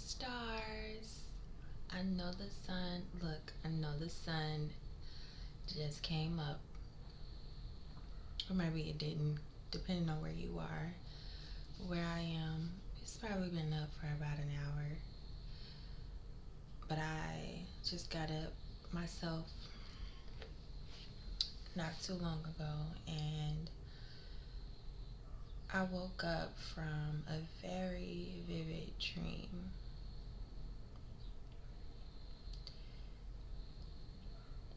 stars. I know the sun. Look, I know the sun just came up, or maybe it didn't, depending on where you are. Where I am, it's probably been up for about an hour, but I just got up myself not too long ago, and I woke up from a very vivid dream.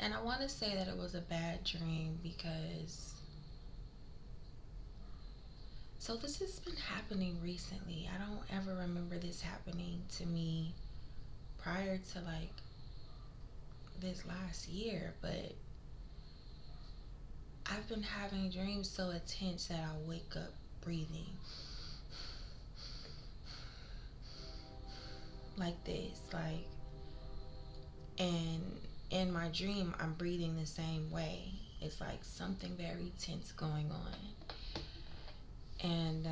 And I want to say that it was a bad dream because this has been happening recently. I don't ever remember this happening to me prior to like this last year, but I've been having dreams so intense that I wake up breathing like this, like, and in my dream, I'm breathing the same way. It's like something very tense going on. And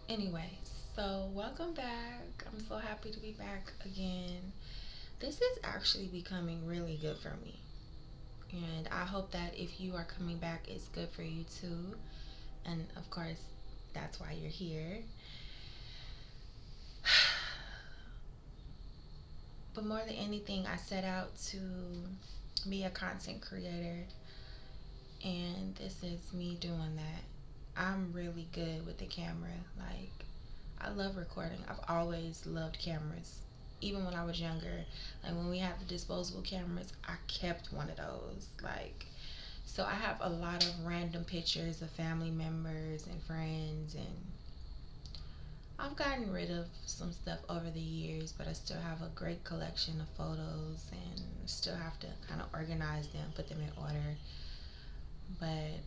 anyway, so welcome back. I'm so happy to be back again. This is actually becoming really good for me. And I hope that if you are coming back, it's good for you too. And of course, that's why you're here. But more than anything, I set out to be a content creator, and this is me doing that. I'm really good with the camera. Like, I love recording. I've always loved cameras. Even when I was younger, like when we had the disposable cameras, I kept one of those. Like, so I have a lot of random pictures of family members and friends, and I've gotten rid of some stuff over the years, but I still have a great collection of photos and still have to kind of organize them, put them in order. But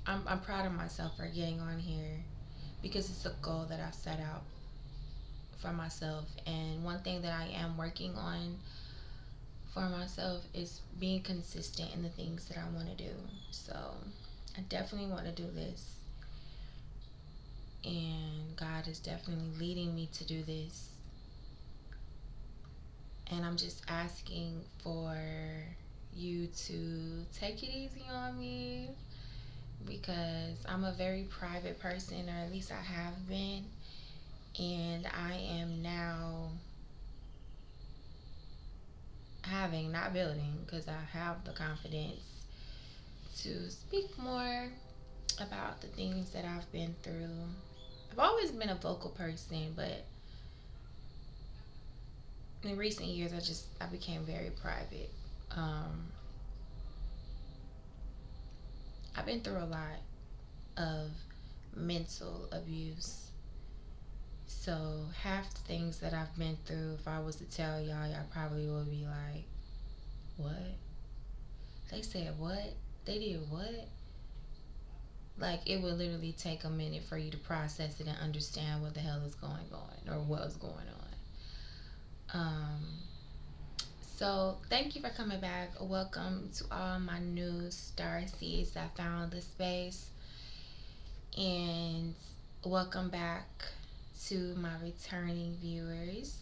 I'm proud of myself for getting on here because it's a goal that I set out for myself. And one thing that I am working on for myself is being consistent in the things that I want to do. So I definitely want to do this. And God is definitely leading me to do this. And I'm just asking for you to take it easy on me because I'm a very private person, or at least I have been. And I am now having, not building, because I have the confidence to speak more about the things that I've been through. I've always been a vocal person, but in recent years, I became very private. Um, I've been through a lot of mental abuse. So half the things that I've been through, if I was to tell y'all probably would be like, "What? They said what? They did what?" Like, it would literally take a minute for you to process it and understand what the hell is going on or what's going on. So thank you for coming back. Welcome to all my new star seeds that found the space, and welcome back to my returning viewers.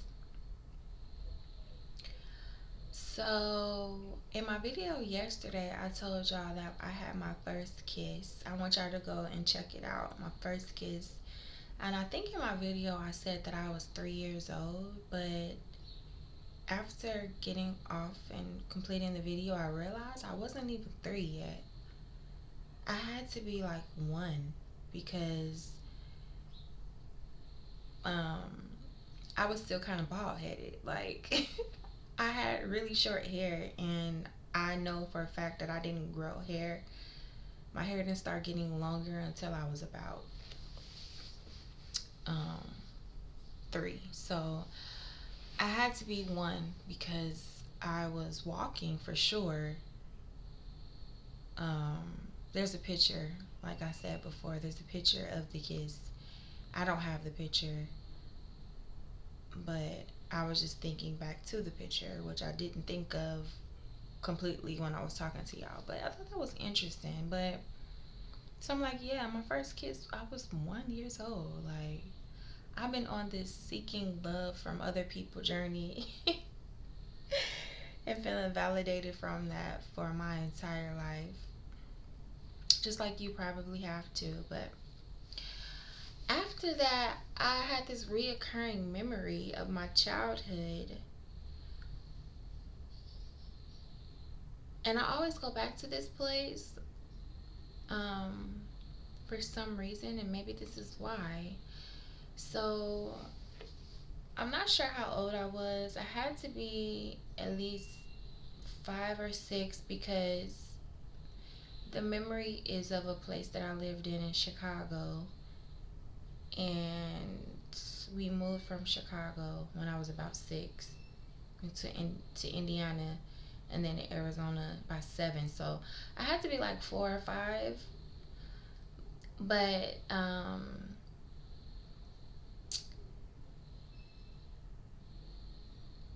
So in my video yesterday, I told y'all that I had my first kiss. I want y'all to go and check it out. My first kiss. And I think in my video I said that I was 3 years old, but after getting off and completing the video, I realized I wasn't even 3 yet. I had to be like 1 because um, I was still kind of bald headed. Like, I had really short hair, and I know for a fact that I didn't grow hair. My hair didn't start getting longer until I was about um, 3. So I had to be 1 because I was walking for sure. There's a picture, like I said before, there's a picture of the kiss. I don't have the picture, but I was just thinking back to the picture, which I didn't think of completely when I was talking to y'all. But I thought that was interesting. But So I'm like, yeah, my first kiss, I was 1 years old. Like, I've been on this seeking love from other people journey and feeling validated from that for my entire life. Just like you probably have to. But after that, I had this reoccurring memory of my childhood. And I always go back to this place um, for some reason, and maybe this is why. So I'm not sure how old I was. I had to be at least 5 or 6 because the memory is of a place that I lived in Chicago, and we moved from Chicago when I was about 6 to Indiana, and then to Arizona by 7. So I had to be like 4 or 5. But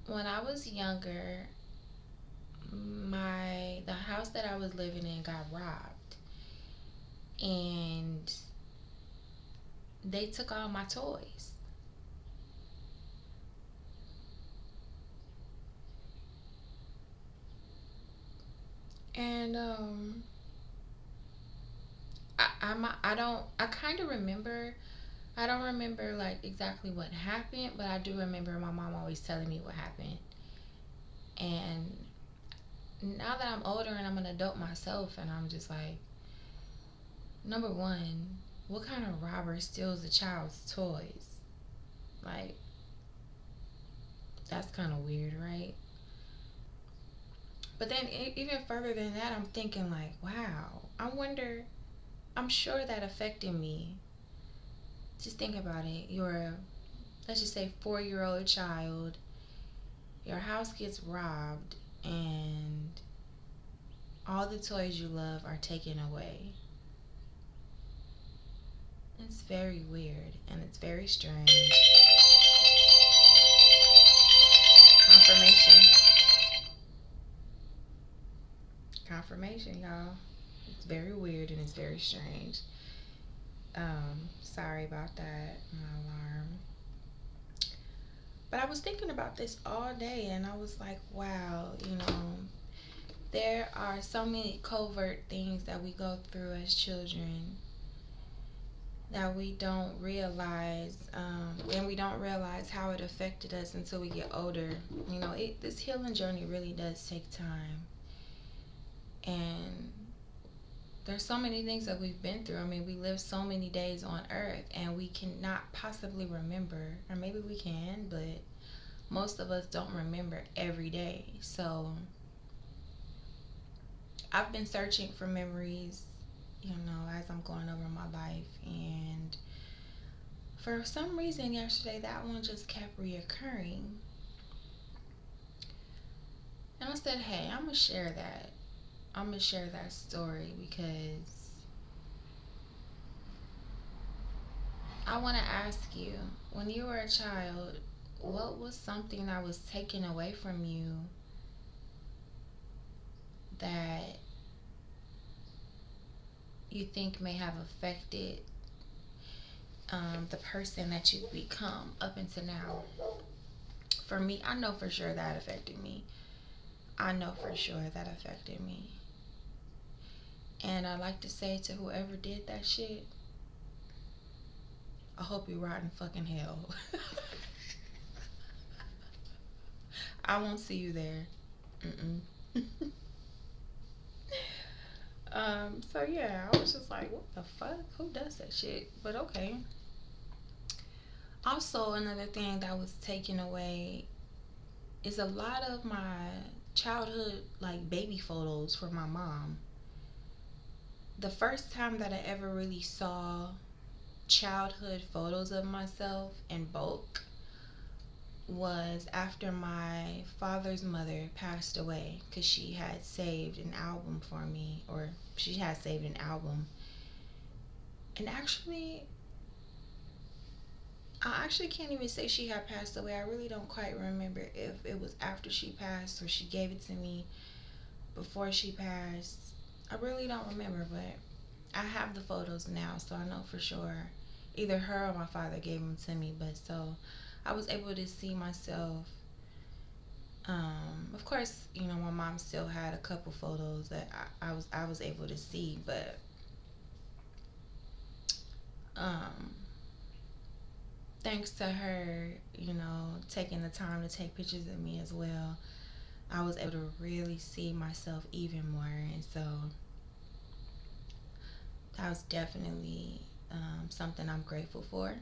when I was younger, the house that I was living in got robbed, and they took all my toys. And I kind of remember. I don't remember like exactly what happened, but I do remember my mom always telling me what happened. And now that I'm older and I'm an adult myself, and I'm just like, number one, what kind of robber steals a child's toys? Like, that's kind of weird, right? But then even further than that, I'm thinking like, wow, I wonder. I'm sure that affected me. Just think about it. You're a, let's just say, 4-year-old child. Your house gets robbed, and all the toys you love are taken away. It's very weird and it's very strange. Confirmation. Confirmation, y'all. It's very weird and it's very strange. Sorry about that, my alarm. But I was thinking about this all day and I was like, wow, there are so many covert things that we go through as children that we don't realize, and we don't realize how it affected us until we get older. This healing journey really does take time, and there's so many things that we've been through. I mean, we live so many days on earth, and we cannot possibly remember, or maybe we can, but most of us don't remember every day. So I've been searching for memories, as I'm going over my life, and for some reason yesterday that one just kept reoccurring. And I said, hey, I'm gonna share that. I'm gonna share that story because I want to ask you, when you were a child, what was something that was taken away from you that you think may have affected the person that you've become up until now? For me, I know for sure that affected me. I know for sure that affected me. And I like to say to whoever did that shit, I hope you rot in fucking hell. I won't see you there. Mm-mm. So yeah, I was just like, what the fuck? Who does that shit? But okay. Also, another thing that was taken away is a lot of my childhood, like baby photos for my mom. The first time that I ever really saw childhood photos of myself in bulk was after my father's mother passed away, because she had saved an album for me, or she had saved an album. And I actually can't even say she had passed away. I really don't quite remember if it was after she passed or she gave it to me before she passed. I really don't remember, but I have the photos now, so I know for sure either her or my father gave them to me. But so I was able to see myself. Of course, you know, my mom still had a couple photos that I was able to see, but um, thanks to her, you know, taking the time to take pictures of me as well, I was able to really see myself even more, and so that was definitely something I'm grateful for.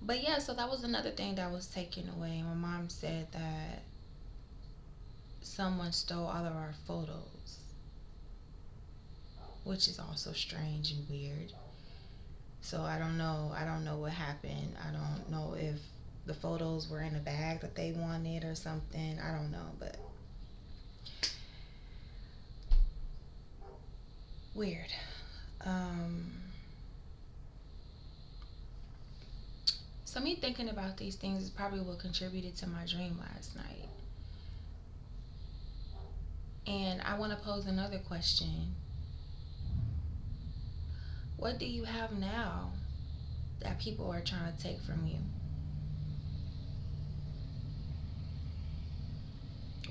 But yeah, so that was another thing that was taken away. My mom said that someone stole all of our photos, which is also strange and weird. So I don't know. I don't know what happened. I don't know if the photos were in a bag that they wanted or something. I don't know, but weird. Um, so me thinking about these things is probably what contributed to my dream last night. And I want to pose another question. What do you have now that people are trying to take from you?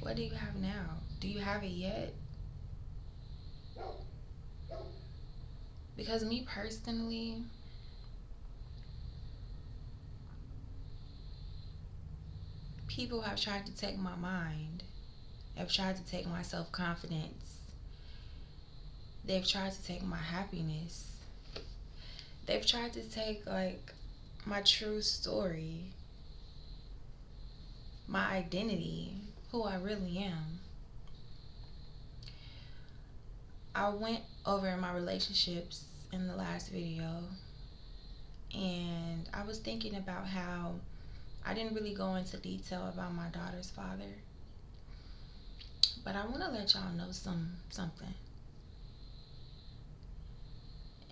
What do you have now? Do you have it yet? Because me personally, people have tried to take my mind, have tried to take my self confidence, they've tried to take my happiness, they've tried to take like my true story, my identity, who I really am. I went over my relationships in the last video, and I was thinking about how I didn't really go into detail about my daughter's father, but I want to let y'all know something.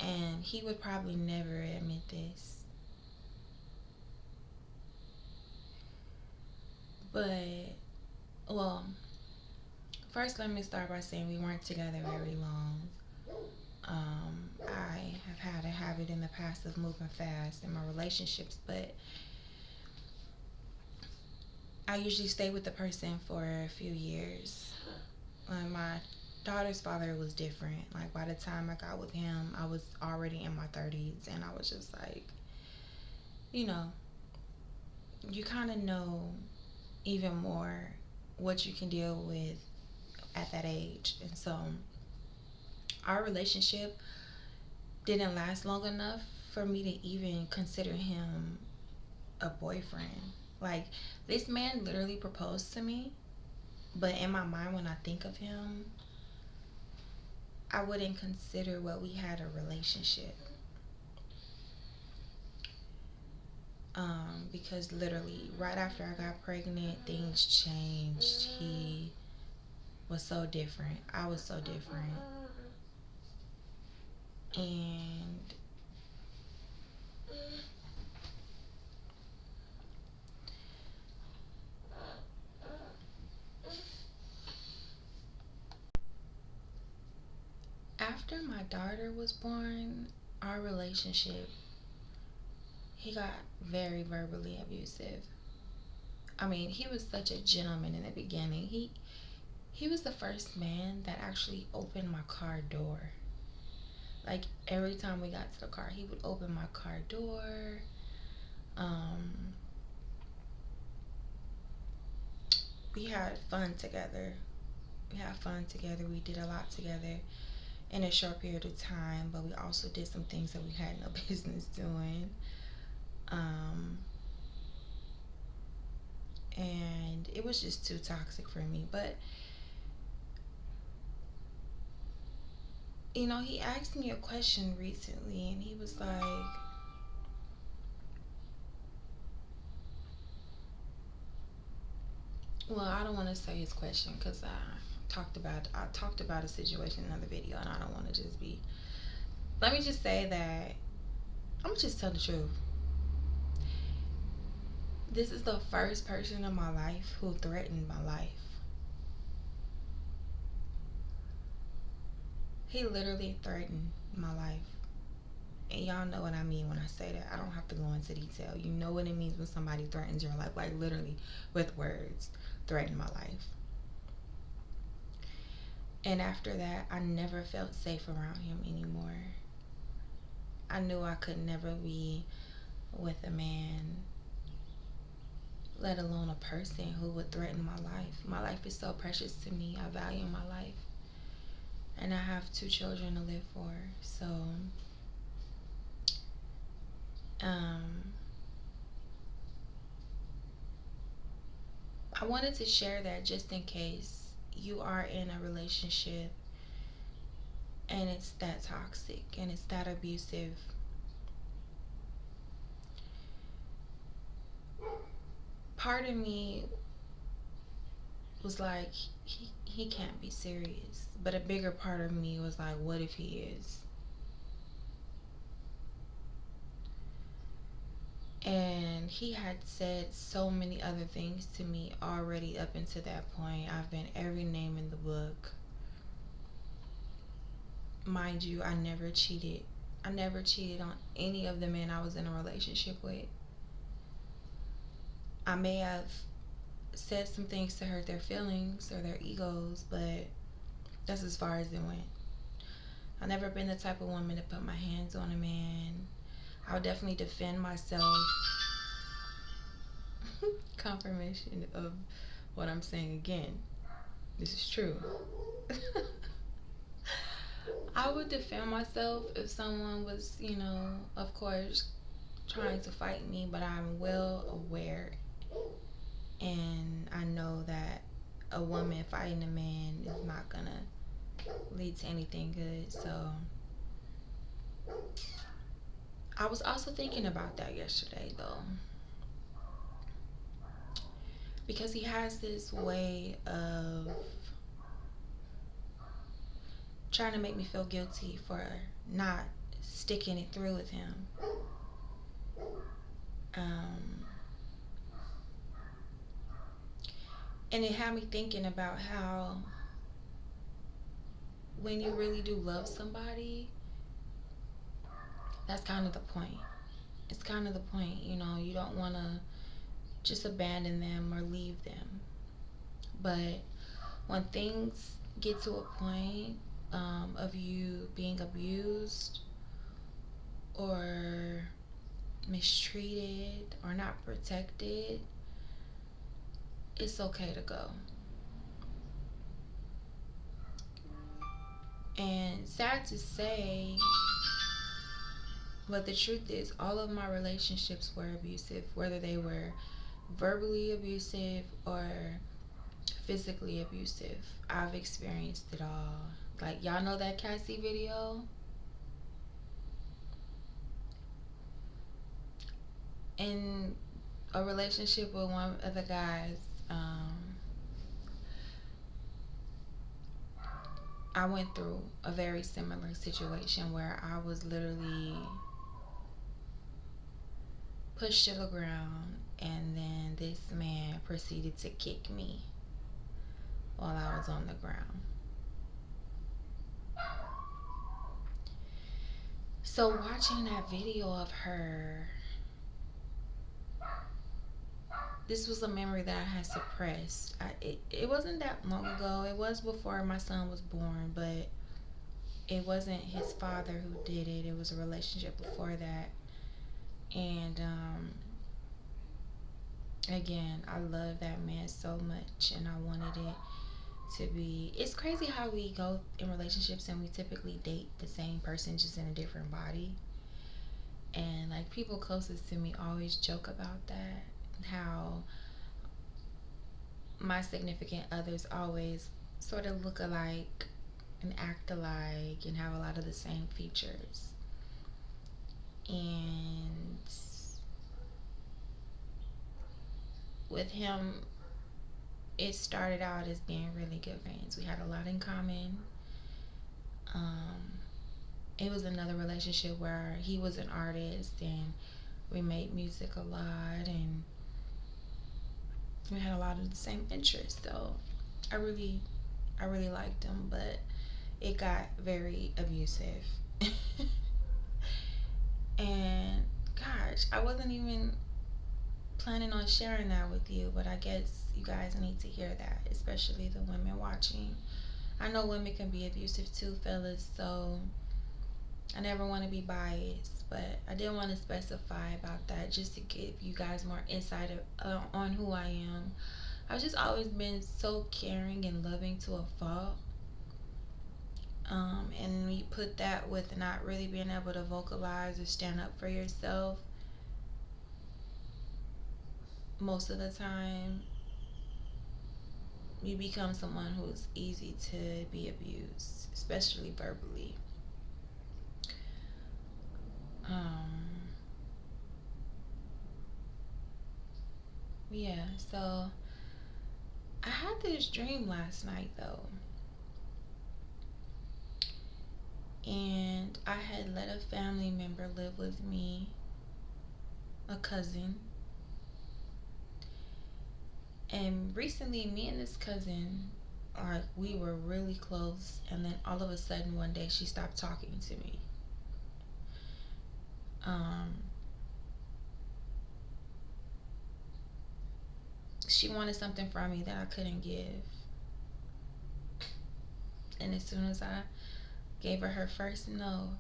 And he would probably never admit this, but well, first let me start by saying we weren't together very long. I have had a habit in the past of moving fast in my relationships, but I usually stay with the person for a few years. My daughter's father was different. Like by the time I got with him, I was already in my 30s, and I was just like, you know, you kind of know even more what you can deal with at that age. And so our relationship didn't last long enough for me to even consider him a boyfriend. Like, this man literally proposed to me, but in my mind, when I think of him, I wouldn't consider what we had a relationship. Because literally, right after I got pregnant, things changed. He was so different. I was so different. And after my daughter was born, our relationship, he got very verbally abusive. I mean, he was such a gentleman in the beginning. He was the first man that actually opened my car door. Like every time we got to the car, he would open my car door. Um, we had fun together. We had fun together. We did a lot together in a short period of time, but we also did some things that we had no business doing. Um, and it was just too toxic for me. But you know, he asked me a question recently, and he was like, well, I don't want to say his question because I talked about a situation in another video, and I don't want to just be. Let me just say that I'm gonna just tell the truth. This is the first person in my life who threatened my life. He literally threatened my life. And y'all know what I mean when I say that. I don't have to go into detail. You know what it means when somebody threatens your life, like literally with words, threaten my life. And after that, I never felt safe around him anymore. I knew I could never be with a man, let alone a person who would threaten my life. My life is so precious to me. I value my life. And I have 2 children to live for. So, um, I wanted to share that just in case you are in a relationship and it's that toxic and it's that abusive. Part of me was like, he can't be serious. But a bigger part of me was like, what if he is? And he had said so many other things to me already up until that point. I've been every name in the book. Mind you, I never cheated. I never cheated on any of the men I was in a relationship with. I may have said some things to hurt their feelings or their egos, but that's as far as it went. I've never been the type of woman to put my hands on a man. I would definitely defend myself. Confirmation of what I'm saying again. This is true. I would defend myself if someone was, of course, trying to fight me, but I'm well aware and I know that a woman fighting a man is not gonna lead to anything good. So I was also thinking about that yesterday though, because he has this way of trying to make me feel guilty for not sticking it through with him. Um, and it had me thinking about how when you really do love somebody, that's kind of the point. It's kind of the point, you don't want to just abandon them or leave them. But when things get to a point of you being abused or mistreated or not protected, it's okay to go. And sad to say, but the truth is, all of my relationships were abusive, whether they were verbally abusive or physically abusive. I've experienced it all. Like, y'all know that Cassie video? In a relationship with one of the guys, I went through a very similar situation where I was literally pushed to the ground, and then this man proceeded to kick me while I was on the ground. So watching that video of her, this was a memory that I had suppressed. It wasn't that long ago. It was before my son was born, but it wasn't his father who did it. It was a relationship before that. And again, I love that man so much, and I wanted it to be. It's crazy how we go in relationships and we typically date the same person just in a different body. And like people closest to me always joke about that, how my significant others always sort of look alike and act alike and have a lot of the same features. And with him, it started out as being really good friends. We had a lot in common. Um, it was another relationship where he was an artist and we made music a lot and we had a lot of the same interests. So I really liked him, but it got very abusive. And gosh, I wasn't even planning on sharing that with you, but I guess you guys need to hear that, especially the women watching. I know women can be abusive too, fellas, so I never want to be biased, but I did want to specify about that just to give you guys more insight on who I am. I've just always been so caring and loving to a fault. And you put that with not really being able to vocalize or stand up for yourself most of the time, you become someone who's easy to be abused, especially verbally. Um, yeah, so I had this dream last night though, and I had let a family member live with me, a cousin. And recently, me and this cousin, like, we were really close, and then all of a sudden, one day, she stopped talking to me. Um, she wanted something from me that I couldn't give. And as soon as I gave her her first no,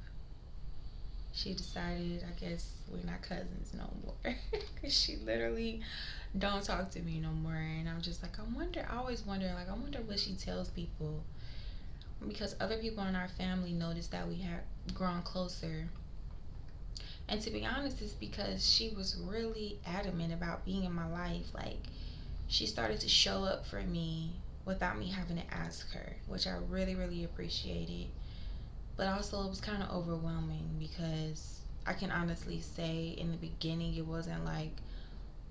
she decided, I guess, we're not cousins no more. Because she literally don't talk to me no more. And I'm just like, I always wonder, like, I wonder what she tells people. Because other people in our family noticed that we had grown closer. And to be honest, it's because she was really adamant about being in my life. Like, she started to show up for me without me having to ask her, which I really, really appreciated. But also, it was kind of overwhelming because I can honestly say in the beginning, it wasn't like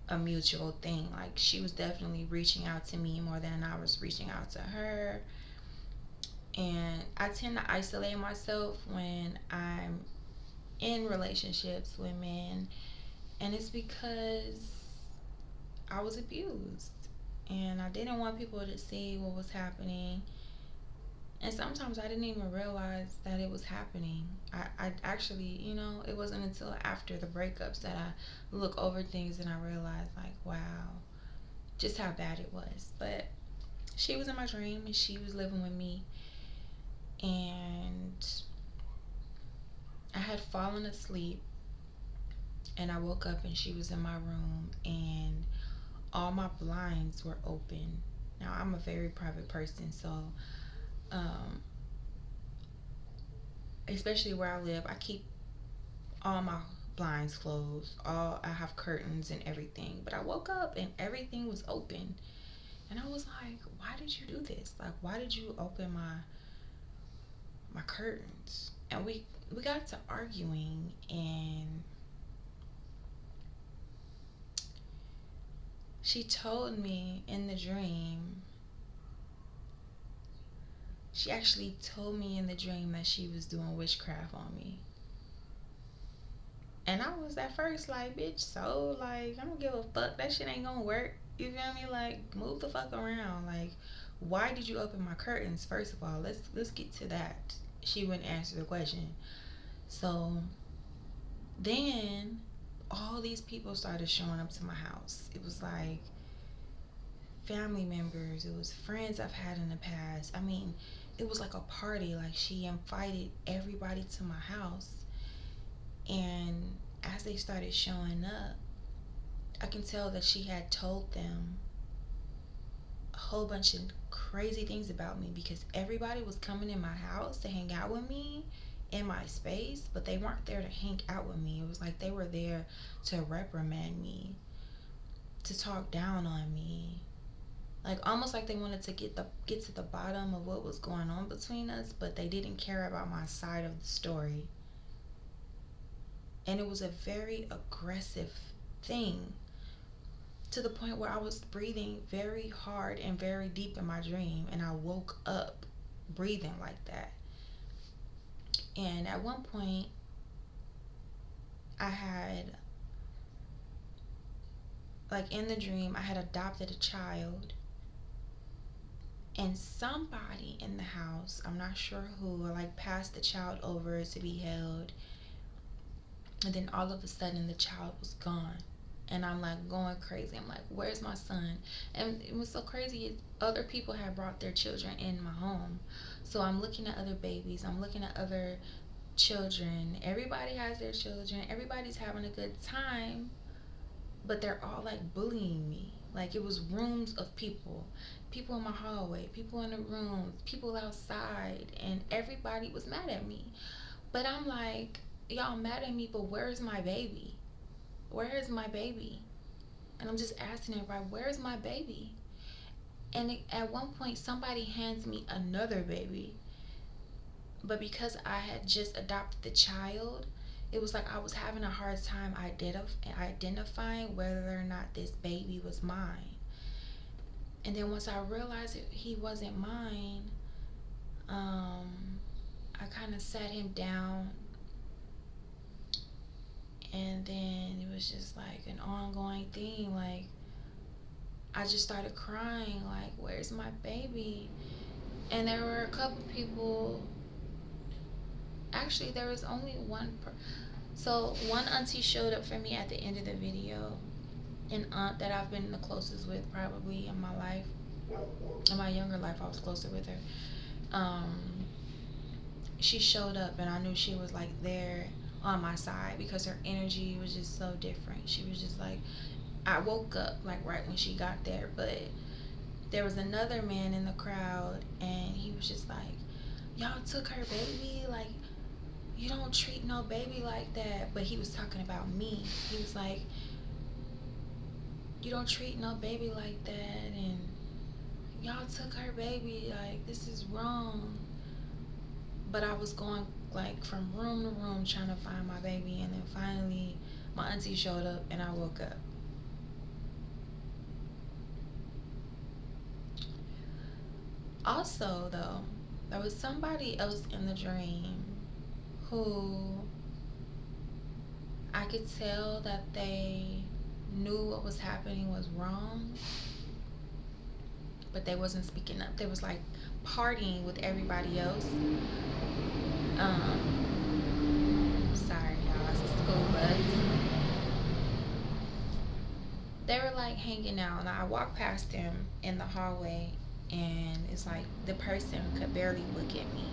a mutual thing. Like, she was definitely reaching out to me more than I was reaching out to her. And I tend to isolate myself when I'm in relationships with men, and it's because I was abused and I didn't want people to see what was happening. And sometimes I didn't even realize that it was happening. I actually, it wasn't until after the breakups that I look over things and I realized, like, wow, just how bad it was. But she was in my dream and she was living with me. And I had fallen asleep and I woke up and she was in my room and all my blinds were open. Now, I'm a very private person, so um, especially where I live, I keep all my blinds closed. All I have curtains and everything. But I woke up and everything was open, and I was like, "Why did you do this? Like, why did you open my curtains?" And we got to arguing, and she told me in the dream. She actually told me in the dream that she was doing witchcraft on me. And I was at first like, bitch, so like I don't give a fuck. That shit ain't gonna work. You feel me? Like, move the fuck around. Like, why did you open my curtains? First of all, let's get to that. She wouldn't answer the question. So then all these people started showing up to my house. It was like family members, it was friends I've had in the past. I mean, it was like a party. Like, she invited everybody to my house. And as they started showing up, I can tell that she had told them a whole bunch of crazy things about me because everybody was coming in my house to hang out with me in my space, but they weren't there to hang out with me. It was like they were there to reprimand me, to talk down on me. Like, almost like they wanted to get to the bottom of what was going on between us, but they didn't care about my side of the story. And it was a very aggressive thing, to the point where I was breathing very hard and very deep in my dream, and I woke up breathing like that. And at one point, I had, like, in the dream, I had adopted a child, And somebody in the house, I'm not sure who, like passed the child over to be held, and then all of a sudden the child was gone. And I'm like going crazy. I'm like, where's my son? And it was so crazy. Other people had brought their children in my home. So I'm looking at other babies. I'm looking at other children. Everybody has their children. Everybody's having a good time. But they're all like bullying me. Like it was rooms of people. People in my hallway. People in the rooms. People outside. And everybody was mad at me. But I'm like, y'all mad at me, but where's my baby? Where is my baby? And I'm just asking everybody, where's my baby? And at one point, somebody hands me another baby. But because I had just adopted the child, it was like I was having a hard time identifying whether or not this baby was mine. And then once I realized he wasn't mine, I kind of sat him down, and then it was just like an ongoing thing. Like I just started crying, like, where's my baby? And there were a couple people. Actually, there was only so one auntie showed up for me at the end of the video, an aunt that I've been the closest with probably in my life. In my younger life, I was closer with her. um she showed up, and I knew she was like there on my side because her energy was just so different. She was just like, I woke up like right when she got there. But there was another man in the crowd, and he was just like, y'all took her baby, like you don't treat no baby like that. But he was talking about me. He was like, you don't treat no baby like that, and y'all took her baby, like this is wrong. But I was going like from room to room trying to find my baby, and then finally my auntie showed up and I woke up. Also though, there was somebody else in the dream who I could tell that they knew what was happening was wrong, but they wasn't speaking up. They was like partying with everybody else. Sorry y'all, it's a school bus. They were like hanging out, and I walked past them in the hallway, and it's like the person could barely look at me.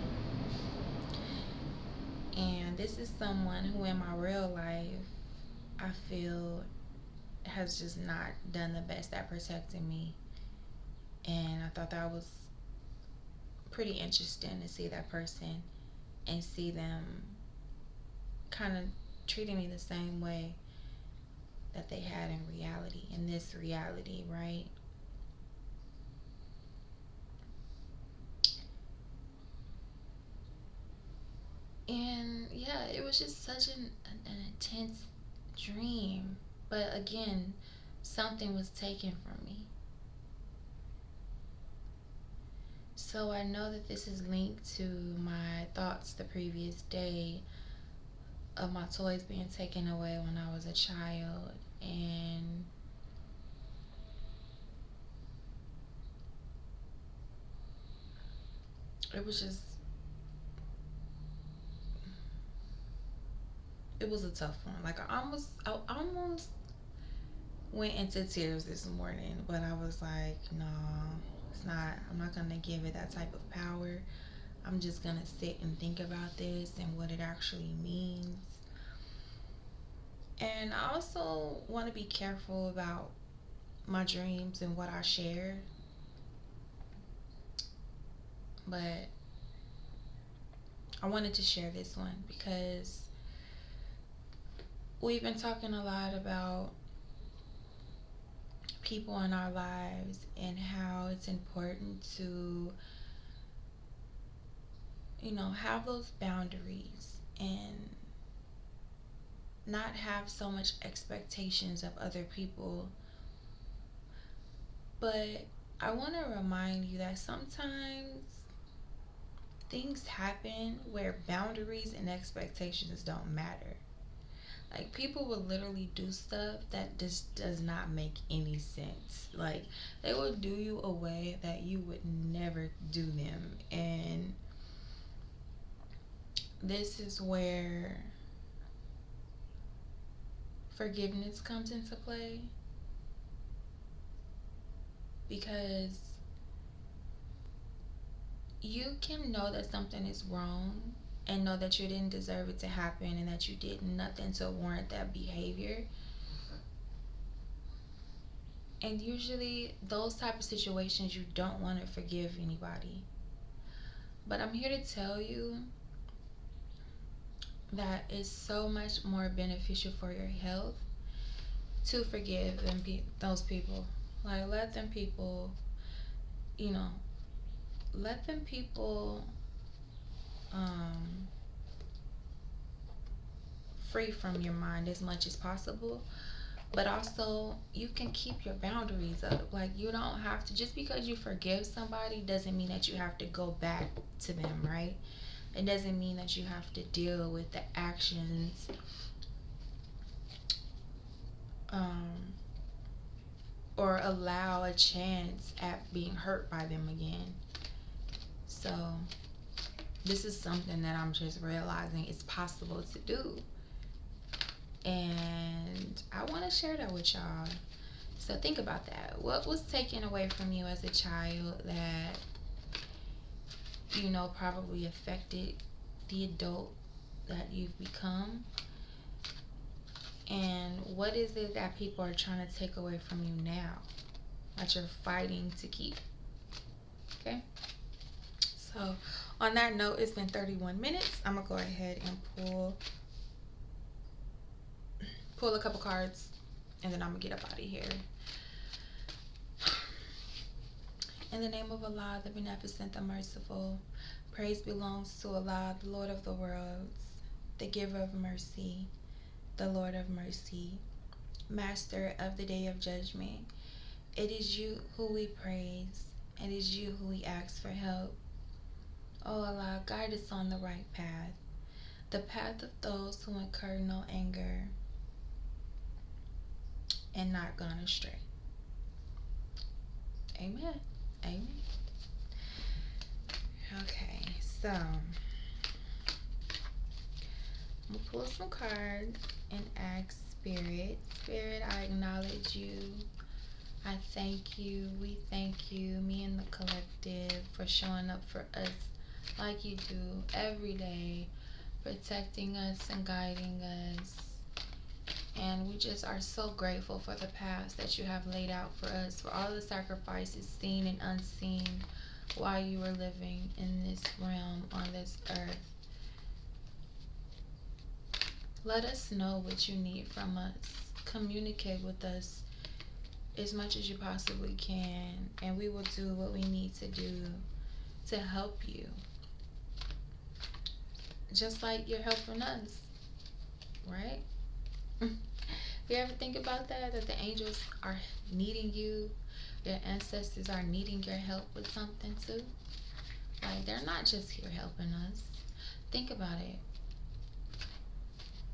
And this is someone who in my real life I feel has just not done the best at protecting me. And I thought that was pretty interesting to see that person and see them kind of treating me the same way that they had in reality, in this reality, right? And yeah, it was just such an intense dream. But again, something was taken from me. So I know that this is linked to my thoughts the previous day of my toys being taken away when I was a child. And it was just, it was a tough one. Like I almost went into tears this morning, but I was like, no, it's not. I'm not gonna give it that type of power. I'm just gonna sit and think about this and what it actually means. And I also want to be careful about my dreams and what I share. But I wanted to share this one because we've been talking a lot about people in our lives and how it's important to, have those boundaries and not have so much expectations of other people. But I want to remind you that sometimes things happen where boundaries and expectations don't matter. Like, people will literally do stuff that just does not make any sense. Like, they will do you a way that you would never do them. And this is where forgiveness comes into play, because you can know that something is wrong and know that you didn't deserve it to happen and that you did nothing to warrant that behavior. And usually those type of situations, you don't want to forgive anybody. But I'm here to tell you that it's so much more beneficial for your health to forgive those people. Like, let them people, you know, let them people um, free from your mind as much as possible. But also, you can keep your boundaries up. Like, you don't have to, just because you forgive somebody doesn't mean that you have to go back to them, right? It doesn't mean that you have to deal with the actions, um, or allow a chance at being hurt by them again. So, this is something that I'm just realizing it's possible to do. And I want to share that with y'all. So, think about that. What was taken away from you as a child that, probably affected the adult that you've become? And what is it that people are trying to take away from you now that you're fighting to keep? Okay? So, on that note, it's been 31 minutes. I'm going to go ahead and pull a couple cards, and then I'm going to get up out of here. In the name of Allah, the Beneficent, the Merciful, praise belongs to Allah, the Lord of the worlds, the Giver of mercy, the Lord of mercy, Master of the Day of Judgment. It is you who we praise. It is you who we ask for help. Oh Allah, guide us on the right path, the path of those who incur no anger and not gone astray. Amen. Amen. Okay, so I'm gonna pull some cards and ask Spirit. Spirit, I acknowledge you. I thank you. We thank you, me and the collective, for showing up for us like you do every day, protecting us and guiding us. And we just are so grateful for the paths that you have laid out for us, for all the sacrifices seen and unseen while you were living in this realm on this earth. Let us know what you need from us. Communicate with us as much as you possibly can, and we will do what we need to do to help you. Just like you're helping us, right? You ever think about that? That the angels are needing you, your ancestors are needing your help with something too? Like, they're not just here helping us. Think about it.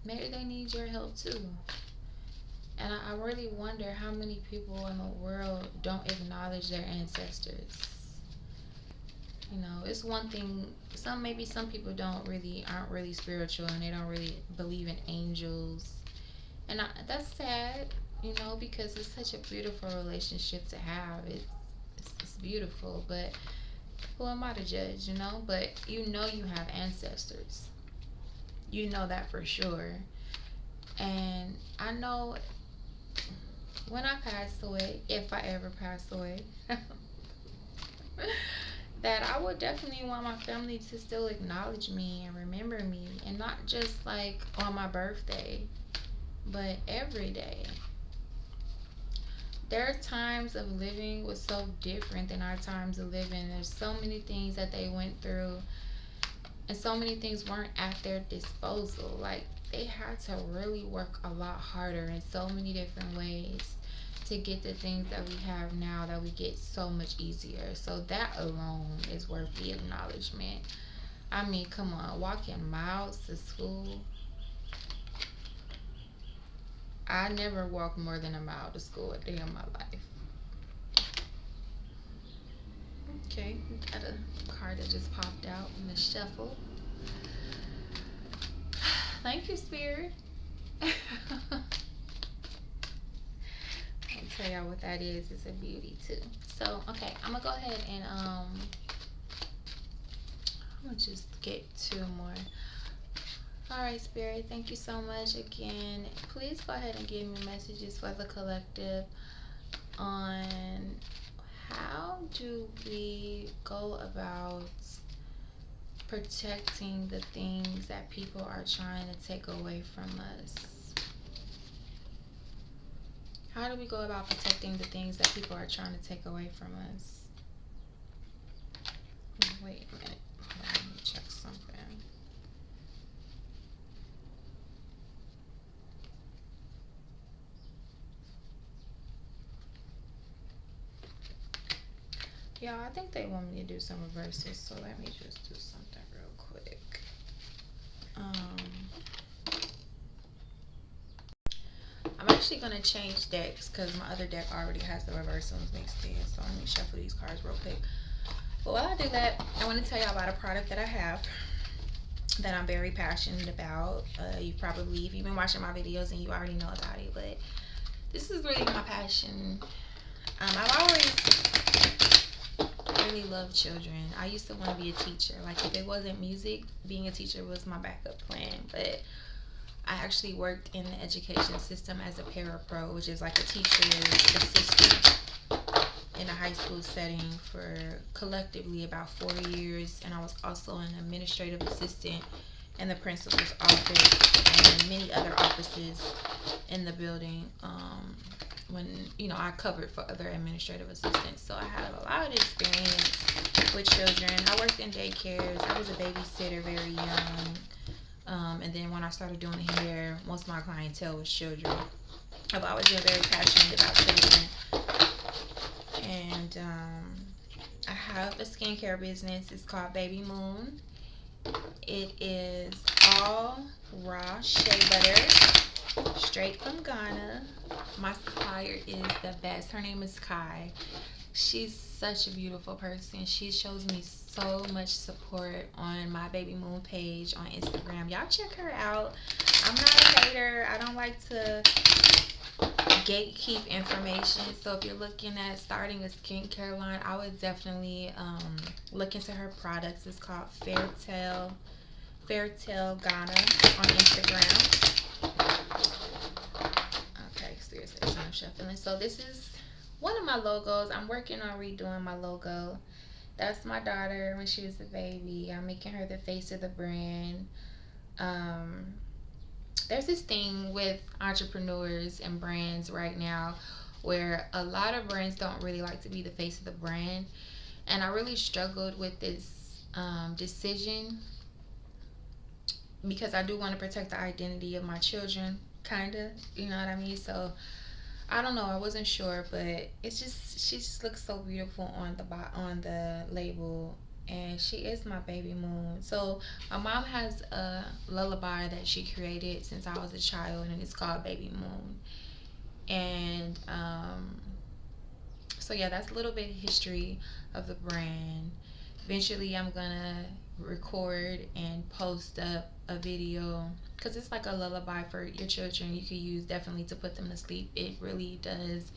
Maybe they need your help too. And I really wonder how many people in the world don't acknowledge their ancestors. It's one thing, maybe some people aren't really spiritual, and they don't really believe in angels. And that's sad, because it's such a beautiful relationship to have. It's beautiful, but who am I to judge, But you have ancestors. You know that for sure. And I know when I pass away, if I ever pass away, that I would definitely want my family to still acknowledge me and remember me, and not just like on my birthday, but every day. Their times of living was so different than our times of living. There's so many things that they went through, and so many things weren't at their disposal. Like, they had to really work a lot harder in so many different ways to get the things that we have now, that we get so much easier. So that alone is worth the acknowledgement. I mean, come on, walking miles to school. I never walked more than a mile to school a day in my life. Okay, we got a card that just popped out in the shuffle. Thank you, Spirit. I'll tell y'all what that is. It's a beauty too. So, okay, I'm gonna go ahead and I'm gonna just get two more. All right, Spirit, thank you so much again. Please go ahead and give me messages for the collective on how do we go about protecting the things that people are trying to take away from us. How do we go about protecting the things that people are trying to take away from us? Wait a minute. Hold on, let me check something. Yeah, I think they want me to do some reverses, so let me just do something real quick. I'm actually going to change decks because my other deck already has the reverse ones mixed in, so let me shuffle these cards real quick. But while I do that, I want to tell y'all about a product that I have that I'm very passionate about. You probably, if you've been watching my videos and you already know about it, but this is really my passion. I've always really loved children. I used to want to be a teacher. Like, if it wasn't music, being a teacher was my backup plan. But I actually worked in the education system as a parapro, which is like a teacher's assistant in a high school setting for collectively about 4 years. And I was also an administrative assistant in the principal's office and many other offices in the building. When I covered for other administrative assistants, so I have a lot of experience with children. I worked in daycares. I was a babysitter very young, and then when I started doing hair, most of my clientele was children. I've always been very passionate about children, and I have a skincare business. It's called Baby Moon. It is all raw shea butter, straight from Ghana. My supplier is the best. Her name is Kai. She's such a beautiful person. She shows me so much support on my Baby Moon page on Instagram. Y'all check her out. I'm not a hater. I don't like to gatekeep information. So if you're looking at starting a skincare line, I would definitely look into her products. It's called Fairtail Ghana on Instagram. Okay, seriously, so I'm shuffling. So this is one of my logos. I'm working on redoing my logo. That's my daughter when she was a baby. I'm making her the face of the brand. There's this thing with entrepreneurs and brands right now where a lot of brands don't really like to be the face of the brand. And I really struggled with this decision because I do want to protect the identity of my children, kind of, you know what I mean? So I don't know, I wasn't sure, but she just looks so beautiful on the label, and she is my baby moon. So my mom has a lullaby that she created since I was a child, and it's called Baby Moon. And so yeah, that's a little bit of history of the brand. Eventually, I'm gonna record and post up a video because it's like a lullaby for your children. You could use definitely to put them to sleep. It really does.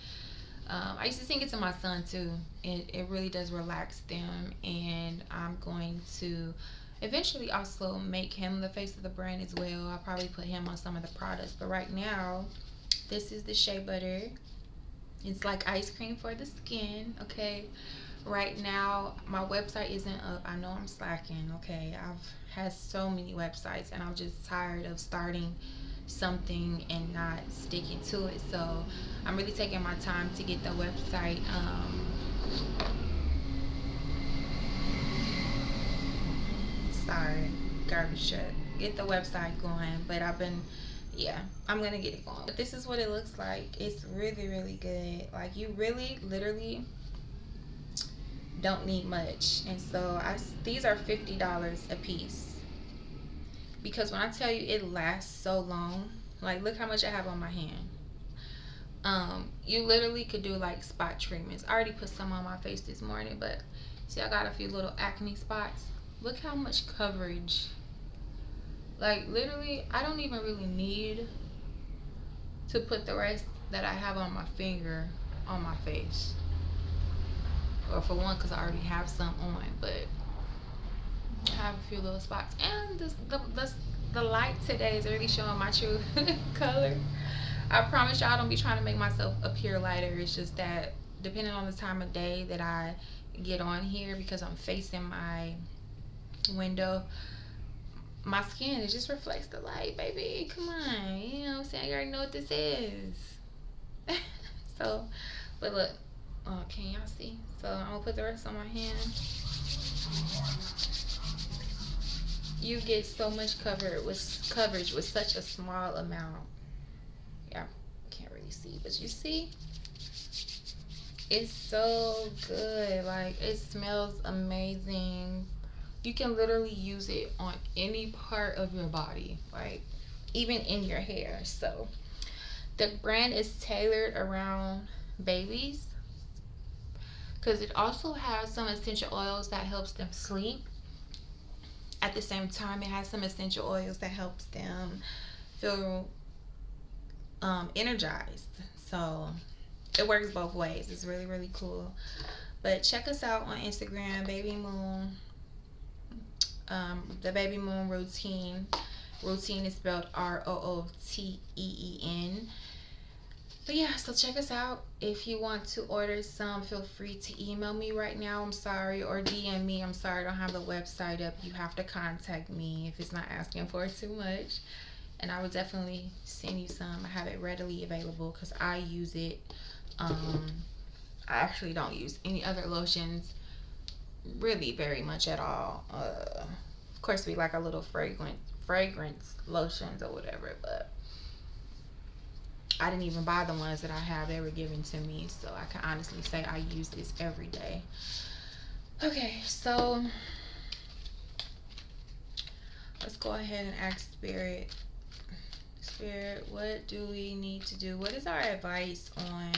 I used to sing it to my son too. It really does relax them, and I'm going to eventually also make him the face of the brand as well. I'll probably put him on some of the products, but right now, this is the shea butter. It's like ice cream for the skin, okay? Right now, my website isn't up. I know I'm slacking, okay? I've had so many websites, and I'm just tired of starting something and not sticking to it. So I'm really taking my time to get the website sorry, garbage truck, get the website going. But I'm gonna get it going. But this is what it looks like. It's really, really good. Like, you really literally don't need much. And so these are $50 a piece, because when I tell you it lasts so long, like, look how much I have on my hand. You literally could do like spot treatments. I already put some on my face this morning, but see, I got a few little acne spots. Look how much coverage. Like literally, I don't even really need to put the rest that I have on my finger on my face. Or for one, because I already have some on, but I have a few little spots. And the light today is really showing my true color. I promise y'all I don't be trying to make myself appear lighter. It's just that depending on the time of day that I get on here, because I'm facing my window, my skin, it just reflects the light, baby. Come on. You know what I'm saying? You already know what this is. So, but look. Can y'all see? So I'm gonna put the rest on my hand. You get so much coverage with such a small amount. Yeah, can't really see, but you see, it's so good. Like it smells amazing. You can literally use it on any part of your body, like even in your hair. So the brand is tailored around babies because it also has some essential oils that helps them sleep. At the same time, it has some essential oils that helps them feel energized. So it works both ways. It's really, really cool. But check us out on Instagram, Baby Moon. The Baby Moon Routine. Routine is spelled ROOTEEN. But yeah, so check us out. If you want to order some, feel free to email me right now. I'm sorry, or DM me. I'm sorry, I don't have the website up. You have to contact me if it's not asking for too much. And I would definitely send you some. I have it readily available because I use it. I actually don't use any other lotions really very much at all. Of course, we like a little fragrance lotions or whatever, but I didn't even buy the ones that I have. They were given to me, so I can honestly say I use this every day. Okay, so let's go ahead and ask Spirit. Spirit, what do we need to do? What is our advice on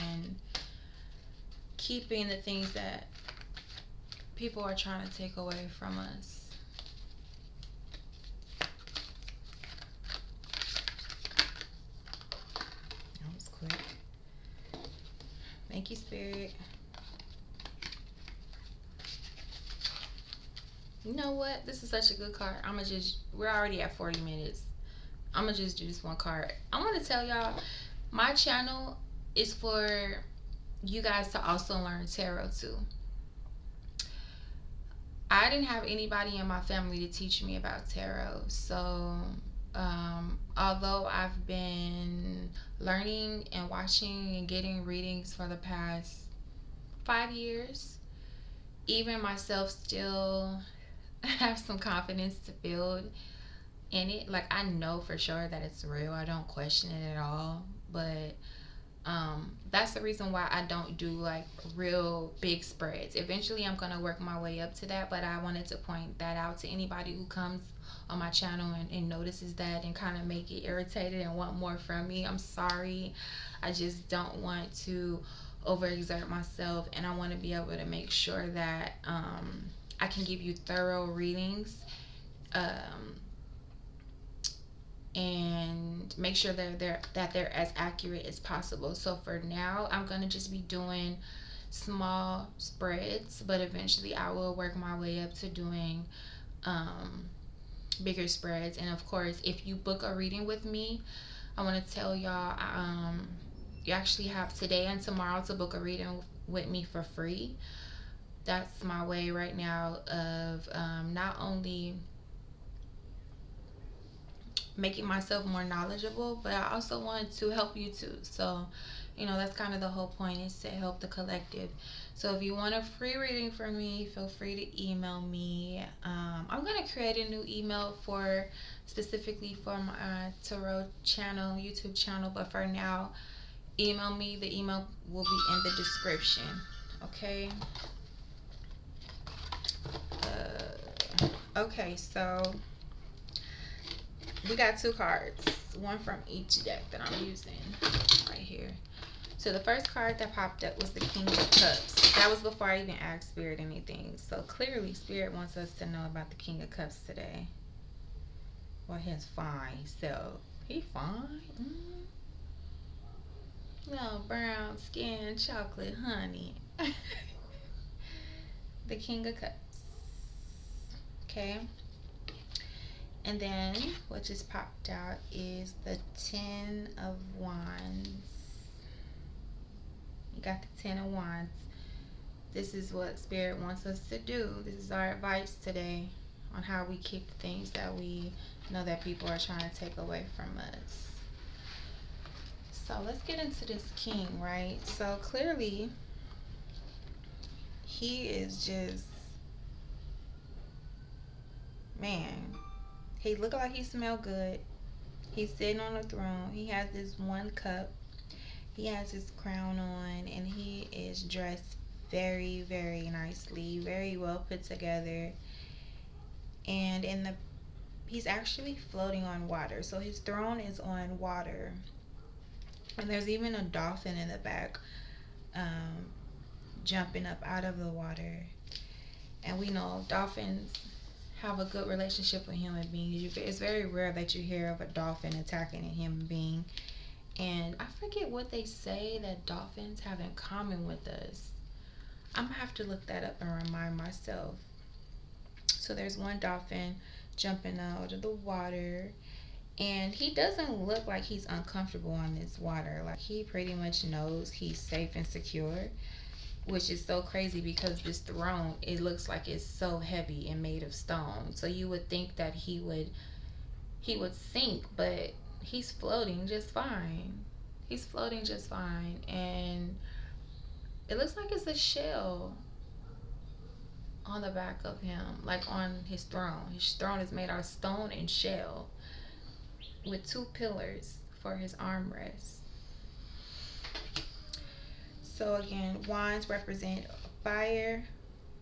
keeping the things that people are trying to take away from us? That was quick. Thank you, Spirit. You know what? This is such a good card. We're already at 40 minutes. I'm gonna just do this one card. I want to tell y'all, my channel is for you guys to also learn tarot too. I didn't have anybody in my family to teach me about tarot, so although I've been learning and watching and getting readings for the past 5 years, even myself still have some confidence to build in it. Like I know for sure that it's real. I don't question it at all. But that's the reason why I don't do like real big spreads. Eventually I'm gonna work my way up to that, but I wanted to point that out to anybody who comes on my channel and notices that and kind of make it irritated and want more from me. I'm sorry. I just don't want to overexert myself, and I want to be able to make sure that I can give you thorough readings and make sure that they're as accurate as possible. So for now, I'm gonna just be doing small spreads, but eventually I will work my way up to doing bigger spreads. And of course, if you book a reading with me, I want to tell y'all you actually have today and tomorrow to book a reading with me for free. That's my way right now of not only making myself more knowledgeable, but I also want to help you too. So that's kind of the whole point, is to help the collective. So if you want a free reading from me, feel free to email me. I'm going to create a new email specifically for my tarot channel, YouTube channel, but for now, email me. The email will be in the description. Okay. Okay, so we got two cards, one from each deck that I'm using right here. So the first card that popped up was the King of Cups. That was before I even asked Spirit anything. So clearly Spirit wants us to know about the King of Cups today. Well, he's fine. So he fine. No, brown skin, chocolate, honey. The King of Cups. Okay. And then what just popped out is the Ten of Wands. You got the Ten of Wands. This is what Spirit wants us to do. This is our advice today on how we keep the things that we know that people are trying to take away from us. So let's get into this king, right? So clearly, he is just, man, he look like he smell good. He's sitting on a throne. He has this one cup. He has his crown on, and he is dressed very, very nicely, very well put together. And he's actually floating on water. So his throne is on water. And there's even a dolphin in the back, um, jumping up out of the water. And we know dolphins have a good relationship with human beings. It's very rare that you hear of a dolphin attacking a human being. And I forget what they say that dolphins have in common with us. I'm gonna have to look that up and remind myself. So there's one dolphin jumping out of the water, and he doesn't look like he's uncomfortable on this water. Like, he pretty much knows he's safe and secure, which is so crazy because this throne, it looks like it's so heavy and made of stone. So you would think that he would sink, but he's floating just fine. He's floating just fine, and it looks like it's a shell on the back of him, like on his throne. His throne is made out of stone and shell with two pillars for his armrest. So again, wands represent fire.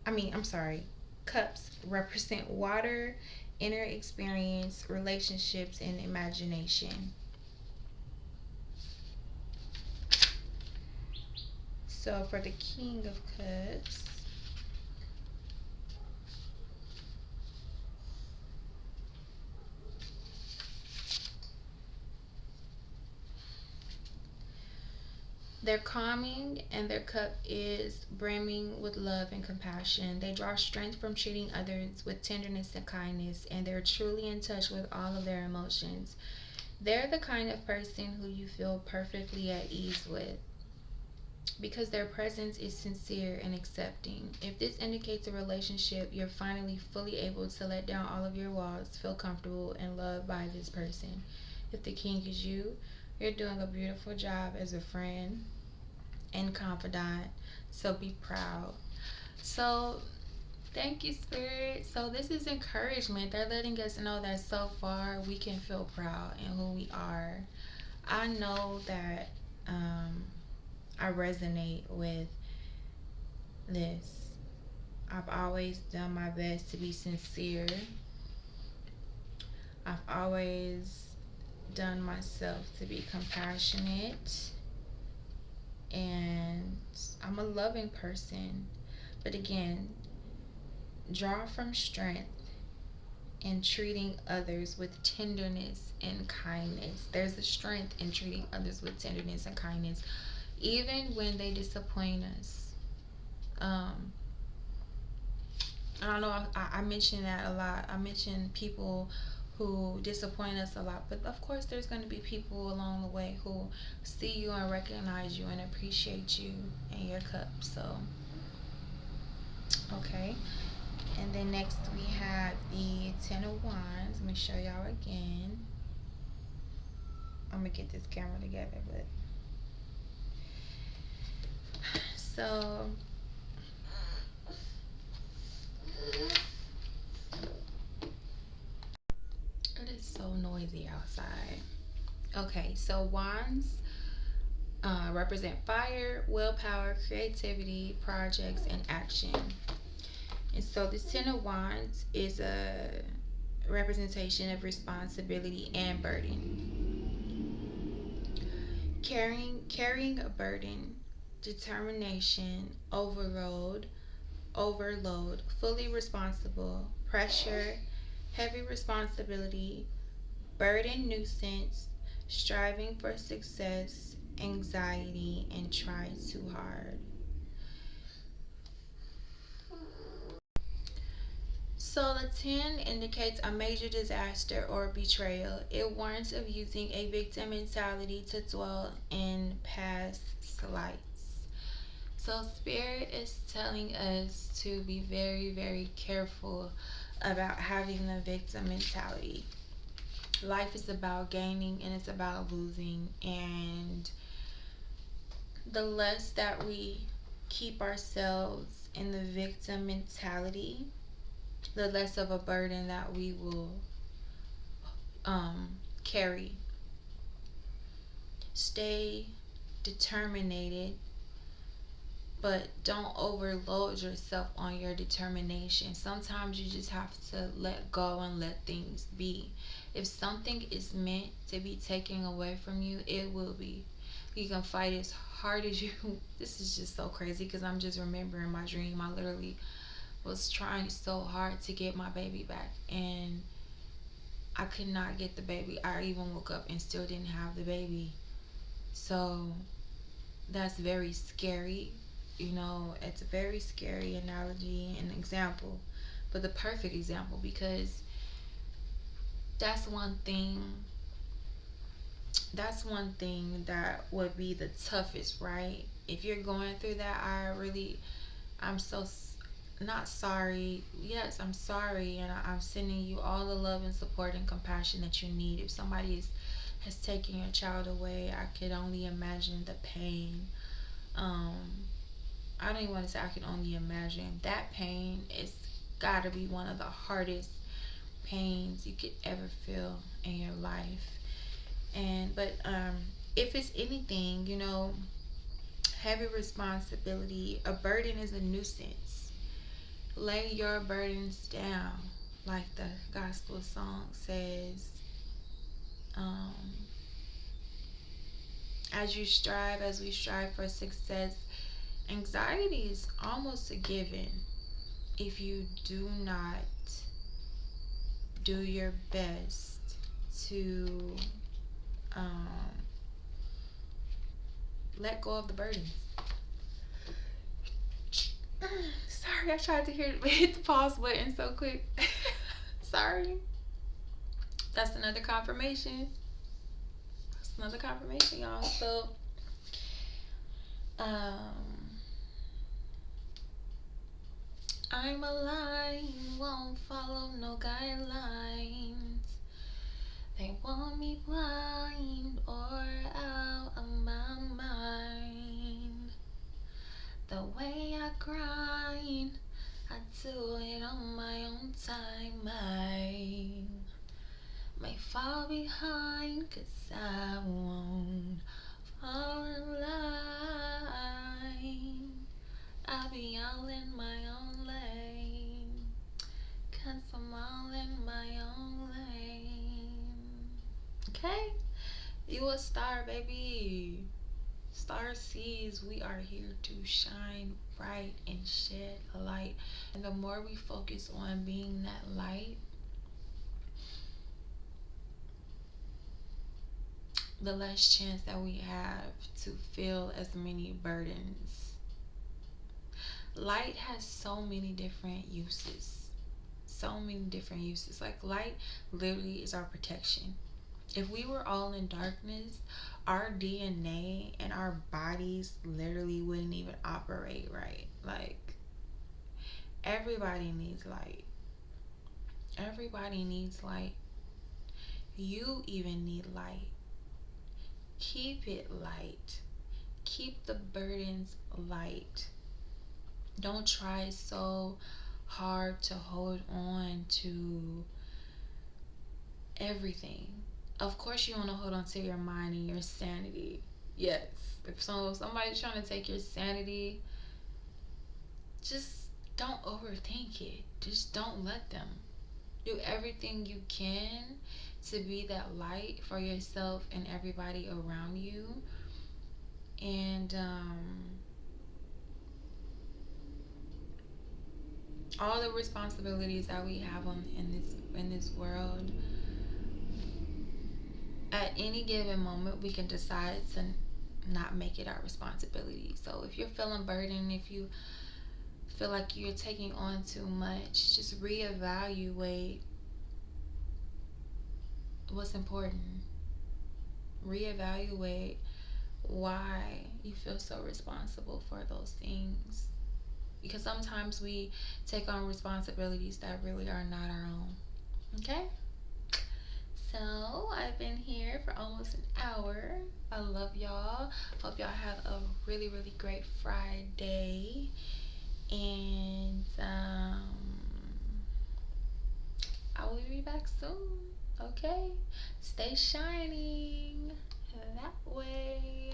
I'm sorry. Cups represent water, inner experience, relationships, and imagination. So for the King of Cups, they're calming, and their cup is brimming with love and compassion. They draw strength from treating others with tenderness and kindness, and they're truly in touch with all of their emotions. They're the kind of person who you feel perfectly at ease with because their presence is sincere and accepting. If this indicates a relationship, you're finally fully able to let down all of your walls, feel comfortable and loved by this person. If the king is you, you're doing a beautiful job as a friend and confidant. So be proud. So thank you, Spirit. So this is encouragement. They're letting us know that so far we can feel proud in who we are. I know that I resonate with this. I've always done my best to be sincere. I've always done myself to be compassionate, and I'm a loving person. But again, draw from strength in treating others with tenderness and kindness. There's a strength in treating others with tenderness and kindness, even when they disappoint us. I don't know, I mention that a lot. I mention people who disappoint us a lot, but of course there's going to be people along the way who see you and recognize you and appreciate you and your cup. So okay. And then next we have the Ten of Wands. Let me show y'all again. I'm gonna get this camera together, but so it is so noisy outside. Okay, so wands represent fire, willpower, creativity, projects, and action. And so this Ten of Wands is a representation of responsibility and burden. Carrying a burden, determination, overload, fully responsible, pressure, heavy responsibility, burden, nuisance, striving for success, anxiety, and try too hard. So the 10 indicates a major disaster or betrayal. It warns of using a victim mentality to dwell in past slights. So Spirit is telling us to be very, very careful about having the victim mentality. Life is about gaining and it's about losing, and the less that we keep ourselves in the victim mentality, the less of a burden that we will carry. Stay determined, but don't overload yourself on your determination. Sometimes you just have to let go and let things be. If something is meant to be taken away from you, it will be. You can fight as hard as you. This is just so crazy because I'm just remembering my dream. I literally was trying so hard to get my baby back, and I could not get the baby. I even woke up and still didn't have the baby. So that's very scary. You know, it's a very scary analogy and example, but the perfect example, because that's one thing that would be the toughest, right? If you're going through that, I'm so not sorry. Yes, I'm sorry, and I'm sending you all the love and support and compassion that you need. If somebody has taken your child away, I could only imagine the pain. um I don't even want to say I can only imagine. That pain is gotta be one of the hardest pains you could ever feel in your life. And but if it's anything, heavy responsibility, a burden is a nuisance. Lay your burdens down, like the gospel song says. Um, as we strive for success, anxiety is almost a given if you do not do your best to um, let go of the burdens. Sorry, I tried to hit the pause button so quick. Sorry. That's another confirmation. That's another confirmation, y'all. So, um, I'm a lion, won't follow no guidelines. They want me blind or out of my mind. The way I grind, I do it on my own time. I may fall behind, 'cause I won't fall in line. I'll be all in my own lane, 'cause I'm all in my own lane. Okay? You a star, baby. Star sees we are here to shine bright and shed a light. And the more we focus on being that light, the less chance that we have to feel as many burdens. Light has so many different uses. So many different uses. Like, light literally is our protection. If we were all in darkness, our DNA and our bodies literally wouldn't even operate right. Like, everybody needs light. Everybody needs light. You even need light. Keep it light. Keep the burdens light. Don't try so hard to hold on to everything. Of course, you want to hold on to your mind and your sanity. Yes. If somebody's trying to take your sanity, just don't overthink it. Just don't let them. Do everything you can to be that light for yourself and everybody around you. And all the responsibilities that we have on in this world, at any given moment we can decide to not make it our responsibility. So if you're feeling burdened, if you feel like you're taking on too much, just reevaluate what's important. Reevaluate why you feel so responsible for those things. Because sometimes we take on responsibilities that really are not our own. Okay? So I've been here for almost an hour. I love y'all. Hope y'all have a really, really great Friday. And I will be back soon. Okay? Stay shining that way.